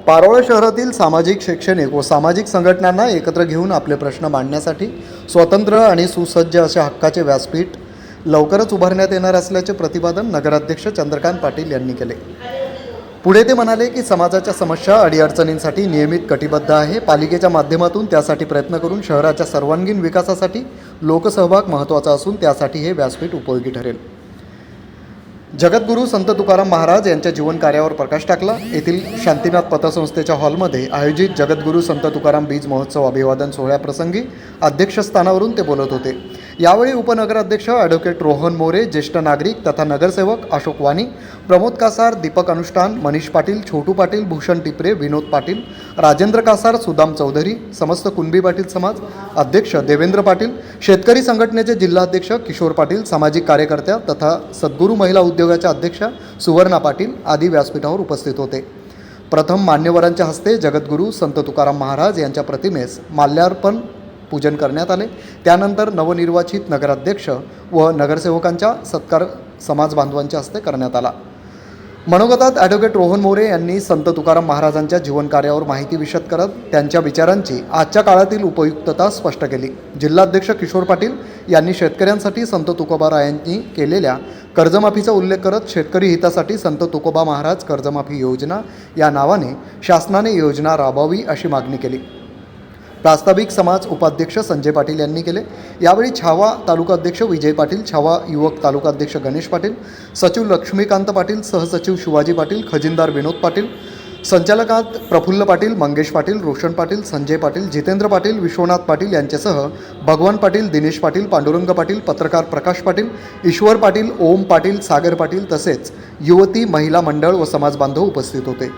पारोळा शहरातील सामाजिक, शैक्षणिक व सामाजिक संघटनांना एकत्र घेऊन आपले प्रश्न मांडण्यासाठी स्वतंत्र आणि सुसज्ज अशा हक्काचे व्यासपीठ लवकरच उभारण्यात येणार असल्याचे प्रतिपादन नगराध्यक्ष चंद्रकांत पाटील यांनी केले। पुढे ते म्हणाले की समाजाच्या समस्या अडीअडचणींसाठी नियमित कटिबद्ध आहे। पालिकेच्या माध्यमातून त्यासाठी प्रयत्न करून शहराच्या सर्वांगीण विकासासाठी लोकसहभाग महत्त्वाचा असून त्यासाठी हे व्यासपीठ उपयोगी ठरेल। जगद्गुरू संत तुकाराम महाराज यांच्या जीवन कार्यावर प्रकाश टाकला। येथील शांतीनाथ पतसंस्थेच्या हॉलमध्ये आयोजित जगद्गुरू संत तुकाराम बीज महोत्सव अभिवादन सोहळ्याप्रसंगी अध्यक्षस्थानावरून ते बोलत होते। यावेळी उपनगराध्यक्ष ॲडव्होकेट रोहन मोरे, ज्येष्ठ नागरिक तथा नगरसेवक अशोक वाणी, प्रमोद कासार, दीपक अनुष्ठान, मनीष पाटील, छोटू पाटील, भूषण टिपरे, विनोद पाटील, राजेंद्र कासार, सुदाम चौधरी, समस्त कुणबी पाटील समाज अध्यक्ष देवेंद्र पाटील, शेतकरी संघटनेचे जिल्हाध्यक्ष किशोर पाटील, सामाजिक कार्यकर्त्या तथा सद्गुरू महिला उद्योगाच्या अध्यक्षा सुवर्णा पाटील आदी व्यासपीठावर उपस्थित होते। प्रथम मान्यवरांच्या हस्ते जगद्गुरू संत तुकाराम महाराज यांच्या प्रतिमेस माल्यार्पण पूजन करण्यात आले। त्यानंतर नवनिर्वाचित नगराध्यक्ष व नगरसेवकांचा सत्कार समाज बांधवांच्या हस्ते करण्यात आला। मनोगतात ॲडव्होकेट रोहन मोरे यांनी संत तुकाराम महाराजांच्या जीवन कार्यावर माहिती विशद करत त्यांच्या विचारांची आजच्या काळातील उपयुक्तता स्पष्ट केली। जिल्हाध्यक्ष किशोर पाटील यांनी शेतकऱ्यांसाठी संत तुकोबारायांनी केलेल्या कर्जमाफीचा उल्लेख करत शेतकरी हितासाठी संत तुकोबा महाराज कर्जमाफी योजना या नावाने शासनाने योजना राबवावी अशी मागणी केली। प्रास्ताविक समाज उपाध्यक्ष संजय पाटील यांनी केले। यावेळी छावा तालुकाध्यक्ष विजय पाटील, छावा युवक तालुकाध्यक्ष गणेश पाटील, सचिव लक्ष्मीकांत पाटील, सहसचिव शिवाजी पाटील, खजिनदार विनोद पाटील, संचालकात प्रफुल्ल पाटील, मंगेश पाटील, रोशन पाटील, संजय पाटील, जितेंद्र पाटील, विश्वनाथ पाटील यांच्यासह भगवान पाटील, दिनेश पाटील, पांडुरंग पाटील, पत्रकार प्रकाश पाटील, ईश्वर पाटील, ओम पाटील, सागर पाटील तसेच युवती महिला मंडळ व समाज बांधव उपस्थित होते।